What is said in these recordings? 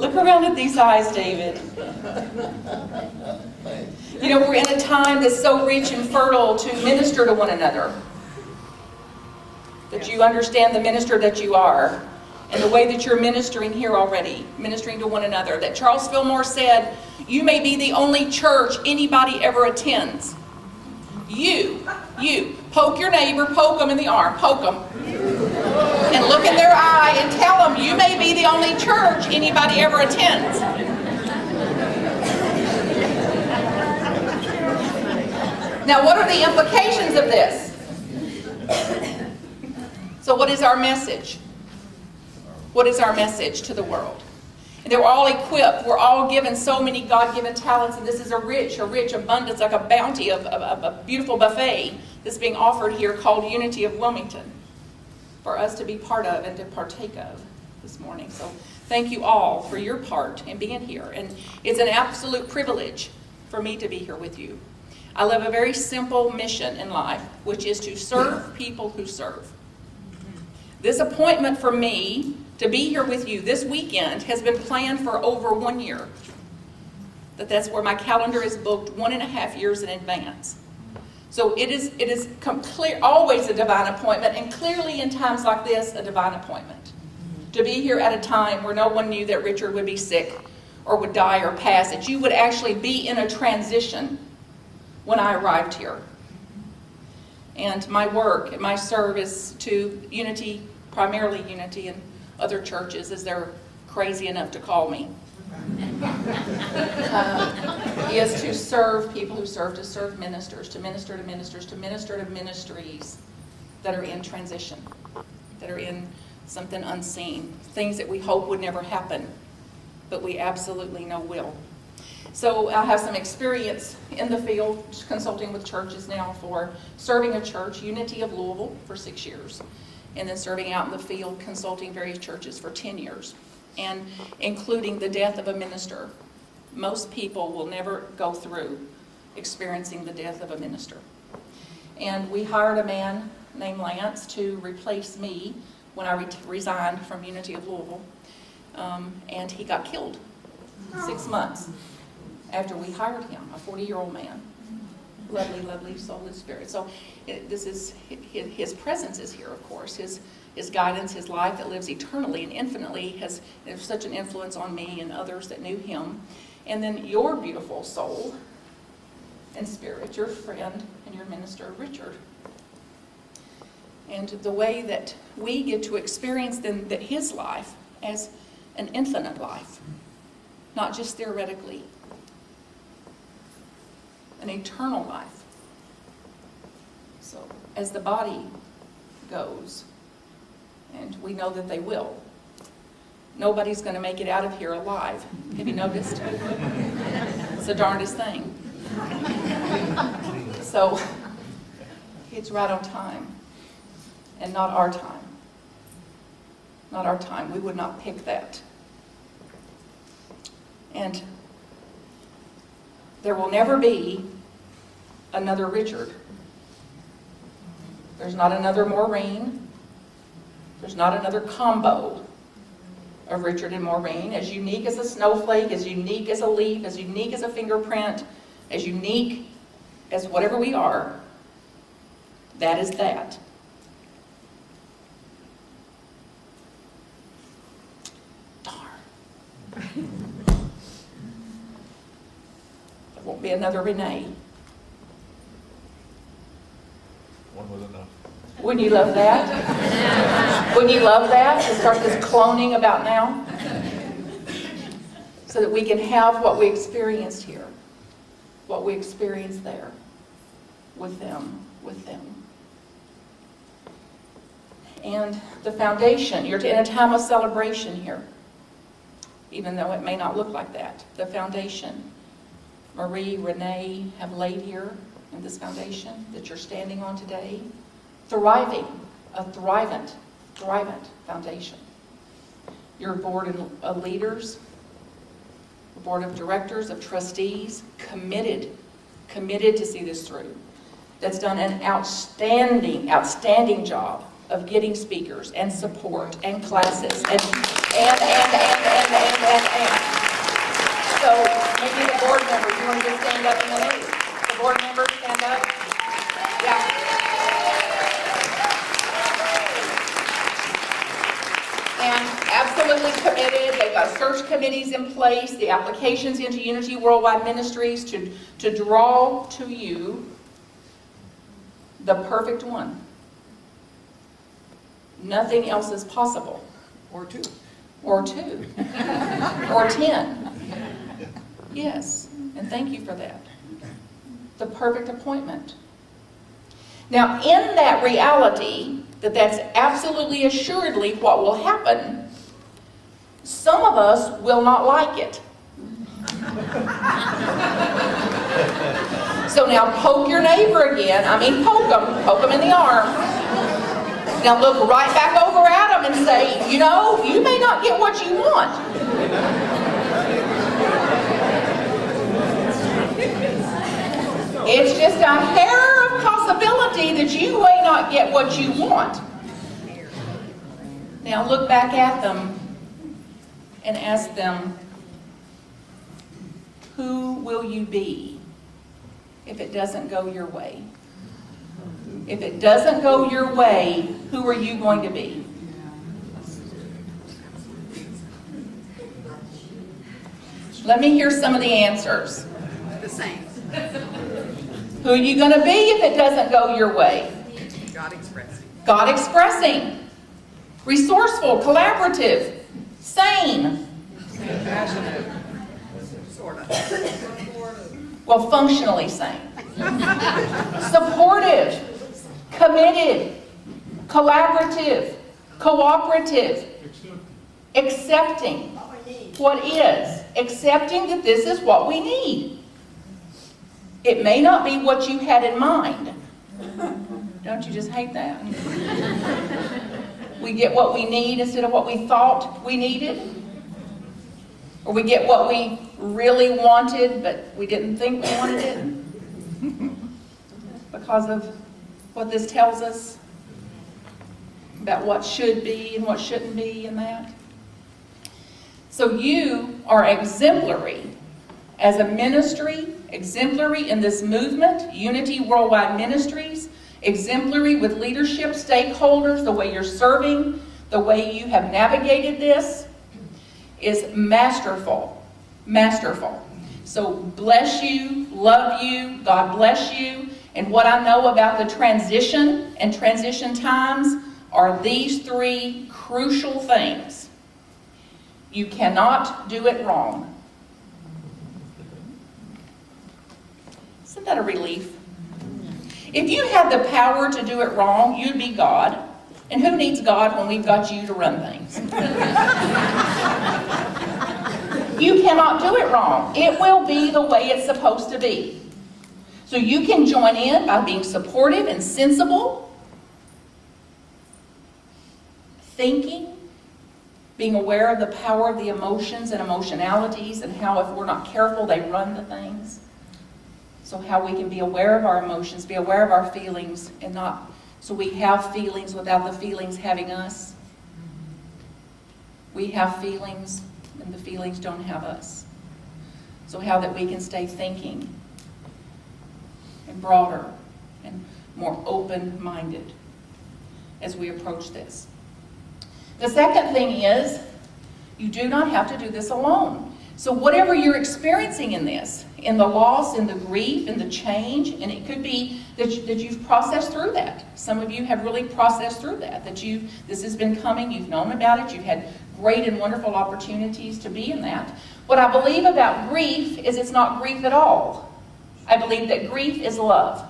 Look around at these eyes, David. You know, we're in a time that's so rich and fertile to minister to one another. That you understand the minister that you are. And the way that you're ministering here already. Ministering to one another. That Charles Fillmore said, you may be the only church anybody ever attends. You. Poke your neighbor, poke them in the arm, poke them. And look in their eye and tell them, you may be the only church anybody ever attends. Now, what are the implications of this? So what is our message? What is our message to the world? And they're all equipped. We're all given so many God-given talents, and this is a rich abundance, like a bounty of a beautiful buffet that's being offered here called Unity of Wilmington for us to be part of and to partake of this morning. So thank you all for your part in being here. And it's an absolute privilege for me to be here with you. I live a very simple mission in life, which is to serve people who serve. This appointment for me to be here with you this weekend has been planned for over 1 year. That's where my calendar is booked 1.5 years in advance. So it is always a divine appointment, and clearly in times like this, a divine appointment. To be here at a time where no one knew that Richard would be sick or would die or pass, that you would actually be in a transition when I arrived here. And my work and my service to Unity, primarily Unity and other churches, as they're crazy enough to call me, is to serve people who serve, to serve ministers, to minister to ministers, to minister to ministries that are in transition, that are in something unseen, things that we hope would never happen, but we absolutely know will. So I have some experience in the field, consulting with churches now for serving a church, Unity of Louisville, for 6 years, and then serving out in the field, consulting various churches for 10 years, and including the death of a minister. Most people will never go through experiencing the death of a minister. And we hired a man named Lance to replace me when I resigned from Unity of Louisville, and he got killed 6 months after we hired him, a 40-year-old man. Lovely soul and spirit. So this is his presence is here, of course. His guidance, his life that lives eternally and infinitely has such an influence on me and others that knew him. And then your beautiful soul and spirit, your friend and your minister, Richard. And the way that we get to experience then that his life as an infinite life, not just theoretically, an eternal life. So as the body goes, and we know that they will, nobody's going to make it out of here alive. Have you noticed? It's the darndest thing. So it's right on time, and not our time. Not our time. We would not pick that. And there will never be another Richard. There's not another Maureen. There's not another combo of Richard and Maureen, as unique as a snowflake, as unique as a leaf, as unique as a fingerprint, as unique as whatever we are. That is that. Darn. There won't be another Renee. One was enough. Wouldn't you love that? Wouldn't you love that? To start this cloning about now? So that we can have what we experienced here, what we experienced there, with them. And the foundation, you're in a time of celebration here, even though it may not look like that. The foundation, Marie, Renee have laid here in this foundation that you're standing on today, thriving, a thrivant foundation. Your board of leaders, the board of directors, of trustees, committed to see this through. That's done an outstanding job of getting speakers and support and classes and And. So maybe the board members, you want to just stand up in the meeting? The board members stand up? Yeah. And absolutely committed. They've got search committees in place, the applications into Unity Worldwide Ministries to draw to you the perfect one. Nothing else is possible. Or two. Or two. Or 10. Yes, and thank you for that. The perfect appointment. Now, in that reality, that's absolutely assuredly what will happen, some of us will not like it. So now poke your neighbor again. I mean, poke them in the arm. Now look right back over at them and say, you know, you may not get what you want. It's just a hair of possibility that you may not get what you want. Now look back at them and ask them, who will you be if it doesn't go your way? If it doesn't go your way, who are you going to be? Let me hear some of the answers. The same. Who are you going to be if it doesn't go your way? God expressing. God expressing. Resourceful, collaborative, sane. Passionate. Sort of. Well, functionally sane. Supportive, committed, collaborative, cooperative, accepting what is, accepting that this is what we need. It may not be what you had in mind. Don't you just hate that? We get what we need instead of what we thought we needed. Or we get what we really wanted, but we didn't think we wanted it. Because of what this tells us about what should be and what shouldn't be and that. So you are exemplary as a ministry, exemplary in this movement, Unity Worldwide Ministries, exemplary with leadership, stakeholders, the way you're serving, the way you have navigated this is masterful, masterful. So bless you, love you, God bless you. And what I know about the transition and transition times are these three crucial things. You cannot do it wrong. Isn't that a relief? If you had the power to do it wrong, you'd be God. And who needs God when we've got you to run things? You cannot do it wrong. It will be the way it's supposed to be. So you can join in by being supportive and sensible, thinking, being aware of the power of the emotions and emotionalities and how if we're not careful they run the things. So how we can be aware of our emotions, be aware of our feelings, and not so we have feelings without the feelings having us. We have feelings and the feelings don't have us. So how that we can stay thinking and broader and more open-minded as we approach this. The second thing is you do not have to do this alone. So whatever you're experiencing in this, in the loss, in the grief, in the change, and it could be that you've processed through that. Some of you have really processed through that this has been coming, you've known about it, you've had great and wonderful opportunities to be in that. What I believe about grief is it's not grief at all. I believe that grief is love.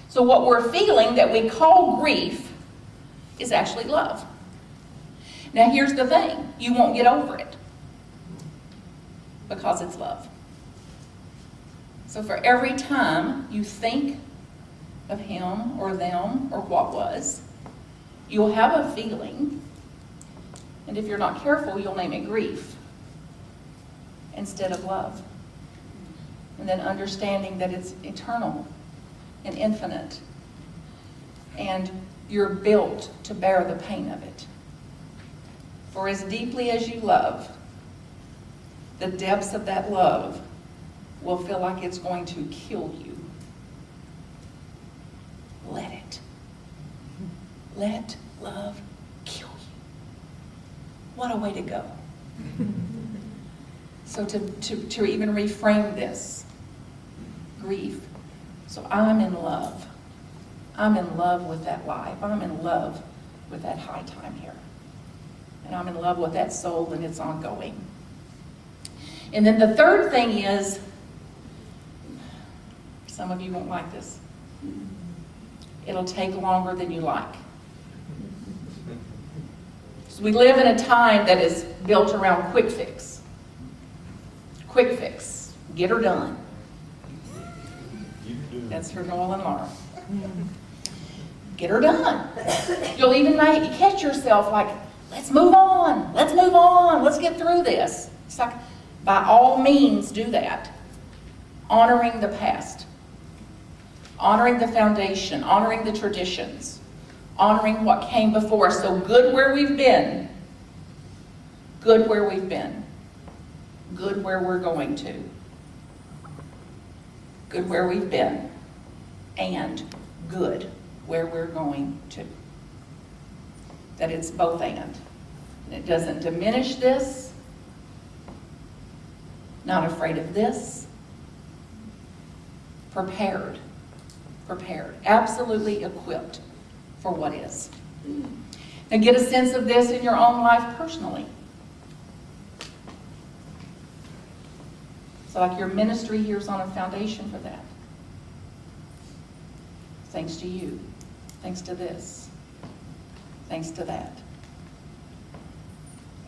So what we're feeling that we call grief is actually love. Now here's the thing, you won't get over it because it's love. So for every time you think of him or them or what was, you'll have a feeling, and if you're not careful, you'll name it grief instead of love. And then understanding that it's eternal and infinite, and you're built to bear the pain of it For as deeply as you love, the depths of that love will feel like it's going to kill you. Let it. Let love kill you. What a way to go. So to even reframe this, grief. So I'm in love. I'm in love with that life. I'm in love with that high time here. And I'm in love with that soul, and it's ongoing. And then the third thing is, some of you won't like this. It'll take longer than you like. So we live in a time that is built around quick fix. Quick fix. Get her done. That's for Noel and Laura. Get her done. You'll even catch yourself like, let's move on. Let's move on. Let's get through this. It's like, by all means, do that. Honoring the past. Honoring the foundation. Honoring the traditions. Honoring what came before. So good where we've been. Good where we've been. Good where we're going to. Good where we've been. And good where we're going to. That it's both and. It doesn't diminish this. Not afraid of this. Prepared. Prepared. Absolutely equipped for what is. Now get a sense of this in your own life personally. So like your ministry here is on a foundation for that. Thanks to you. Thanks to this. Thanks to that.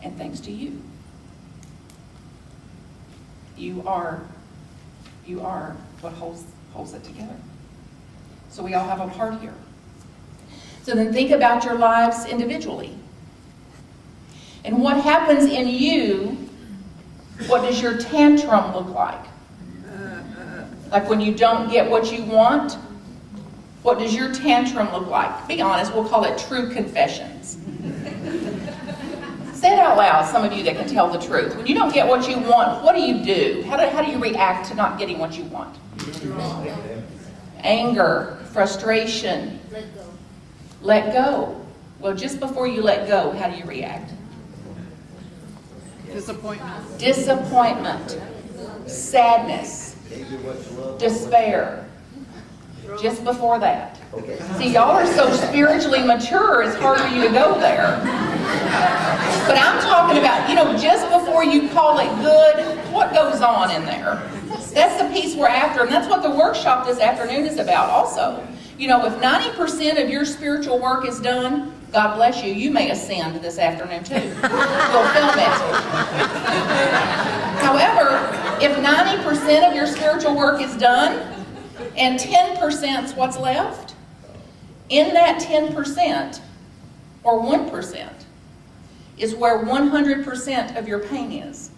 And thanks to you. You are what holds it together. So we all have a part here. So then think about your lives individually. And what happens in you, what does your tantrum look like? Like when you don't get what you want, what does your tantrum look like? Be honest, we'll call it true confessions. Say it out loud, some of you that can tell the truth. When you don't get what you want, what do you do? How do you react to not getting what you want? Anger, frustration. Let go. Let go. Well, just before you let go, how do you react? Disappointment. Disappointment. Sadness. Despair. Just before that. See, y'all are so spiritually mature, it's hard for you to go there. But I'm talking about, just before you call it good, what goes on in there? That's the piece we're after, and that's what the workshop this afternoon is about also. If 90% of your spiritual work is done, God bless you, you may ascend this afternoon too. We'll film it. However, if 90% of your spiritual work is done, and 10% is what's left, in that 10%, or 1%, is where 100% of your pain is.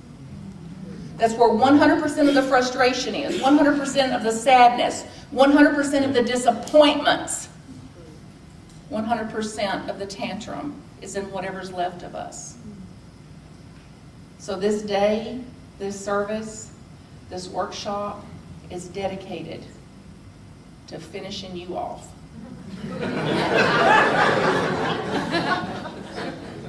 That's where 100% of the frustration is, 100% of the sadness, 100% of the disappointments, 100% of the tantrum is in whatever's left of us. So this day, this service, this workshop is dedicated to finishing you off.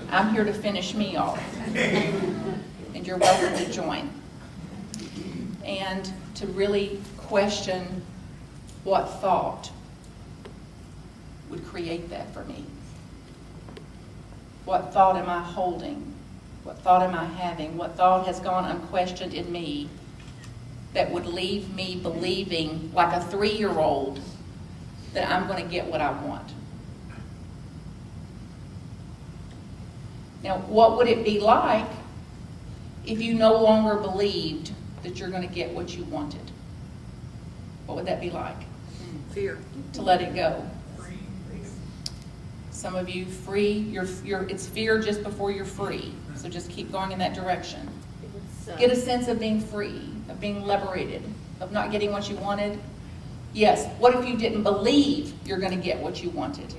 I'm here to finish me off. And you're welcome to join. And to really question what thought would create that for me. What thought am I holding? What thought am I having? What thought has gone unquestioned in me that would leave me believing, like a 3-year-old, that I'm going to get what I want? Now, what would it be like if you no longer believed that you're going to get what you wanted? What would that be like? Fear. To let it go. Some of you free, it's fear just before you're free. So just keep going in that direction. Get a sense of being free, of being liberated, of not getting what you wanted. Yes, what if you didn't believe you're going to get what you wanted?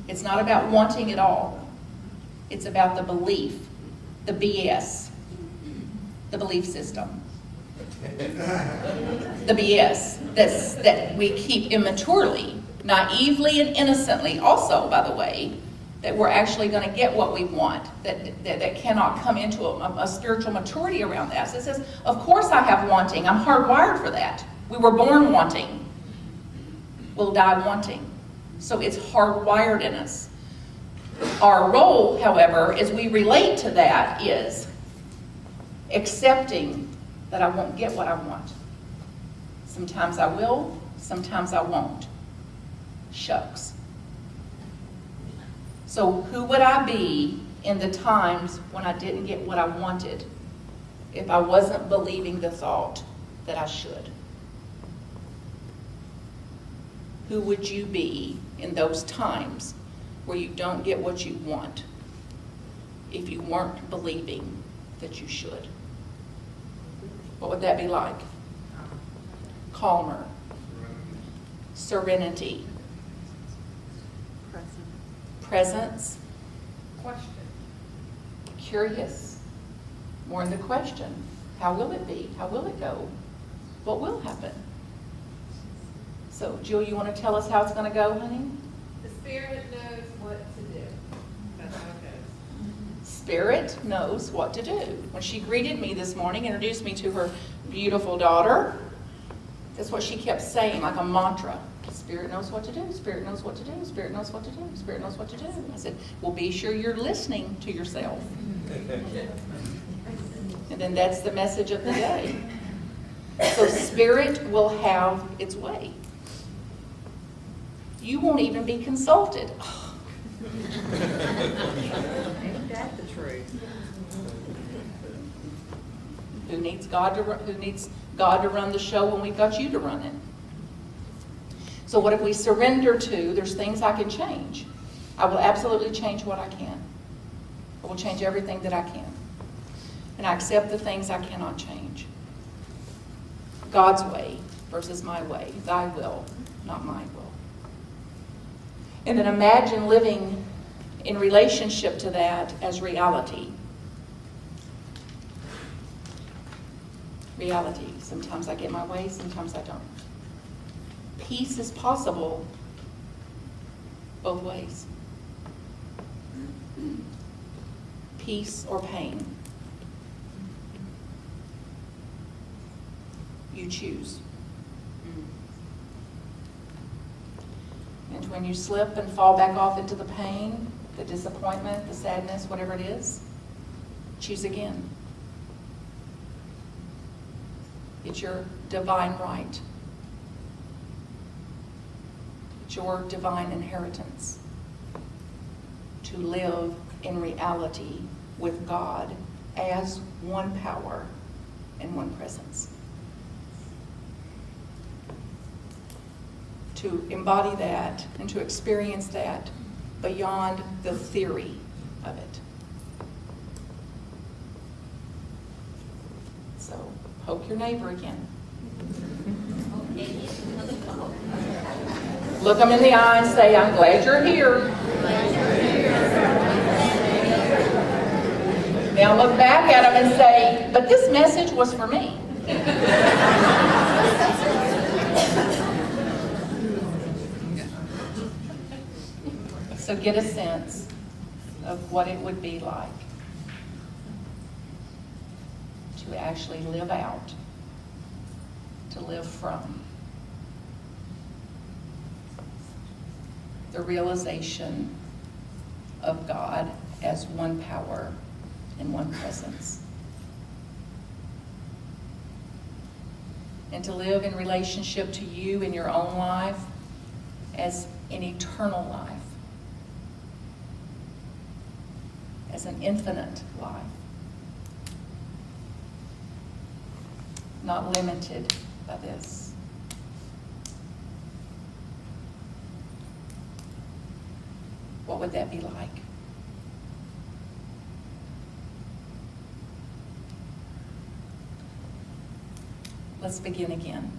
It's not about wanting it all. It's about the belief, the BS, the belief system. The BS that we keep immaturely, naively and innocently. Also, by the way, that we're actually going to get what we want, that cannot come into a spiritual maturity around that. So it says, of course I have wanting. I'm hardwired for that. We were born wanting. We'll die wanting. So it's hardwired in us. Our role, however, as we relate to that is accepting that I won't get what I want. Sometimes I will, sometimes I won't. Shucks. So who would I be in the times when I didn't get what I wanted if I wasn't believing the thought that I should? Who would you be in those times where you don't get what you want if you weren't believing that you should? What would that be like? Calmer. Serenity. Presence. Question. Curious. More in the question. How will it be? How will it go? What will happen? So, Jill, you want to tell us how it's going to go, honey? The Spirit knows what to do. That's how it goes. Spirit knows what to do. When she greeted me this morning, introduced me to her beautiful daughter, that's what she kept saying, like a mantra. Spirit knows what to do. Spirit knows what to do. Spirit knows what to do. Spirit knows what to do. I said, well, be sure you're listening to yourself. And then that's the message of the day. So Spirit will have its way. You won't even be consulted. Ain't that the truth? Who needs God to run the show when we've got you to run it? So what if we surrender to, there's things I can change. I will absolutely change what I can. I will change everything that I can. And I accept the things I cannot change. God's way versus my way. Thy will, not my will. And then imagine living in relationship to that as reality. Reality. Sometimes I get my way, sometimes I don't. Peace is possible both ways. Peace or pain. You choose. And when you slip and fall back off into the pain, the disappointment, the sadness, whatever it is, choose again. It's your divine right. It's your divine inheritance to live in reality with God as one power and one presence. To embody that and to experience that beyond the theory of it. So, poke your neighbor again. Look them in the eye and say, I'm glad you're here. Now look back at them and say, but this message was for me. So get a sense of what it would be like to actually live out, to live from the realization of God as one power and one presence. And to live in relationship to you in your own life as an eternal life. As an infinite life. Not limited by this. What would that be like? Let's begin again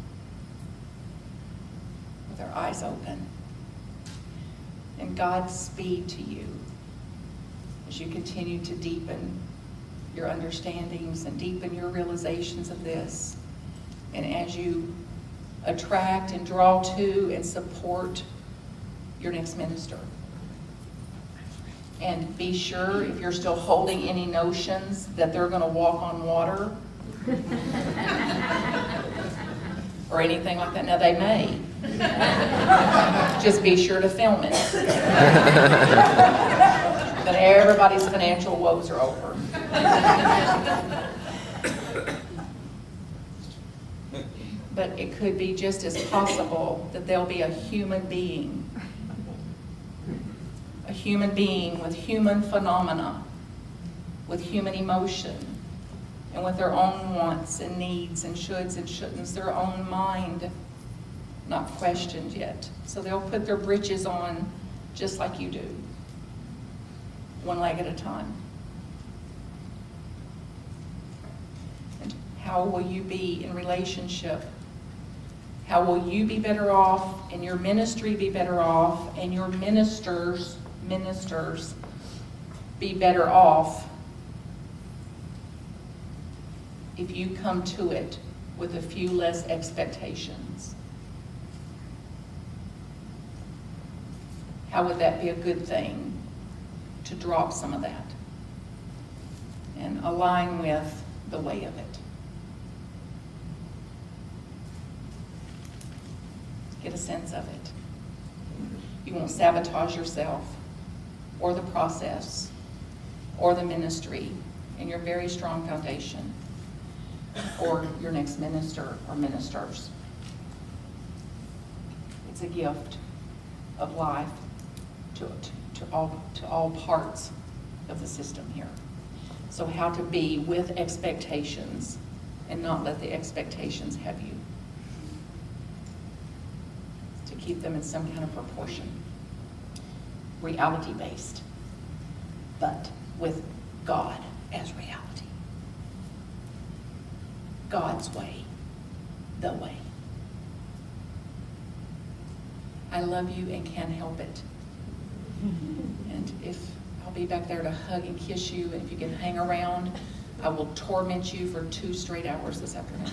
with our eyes open. And God's speed to you as you continue to deepen your understandings and deepen your realizations of this, and as you attract and draw to and support your next minister. And be sure, if you're still holding any notions that they're going to walk on water or anything like that. Now, they may. Just be sure to film it. Then everybody's financial woes are over. But it could be just as possible that there'll be a human being with human phenomena, with human emotion, and with their own wants and needs and shoulds and shouldn'ts, their own mind not questioned yet. So they'll put their britches on just like you do, one leg at a time. And how will you be in relationship? How will you be better off, and your ministry be better off, and your ministers be better off if you come to it with a few less expectations? How would that be a good thing to drop some of that and align with the way of it? Get a sense of it. You won't sabotage yourself or the process or the ministry and your very strong foundation or your next minister or ministers. It's a gift of life to all parts of the system here. So how to be with expectations and not let the expectations have you. To keep them in some kind of proportion. Reality-based, but with God as reality. God's way, the way. I love you and can't help it. And if I'll be back there to hug and kiss you, and if you can hang around, I will torment you for 2 straight hours this afternoon.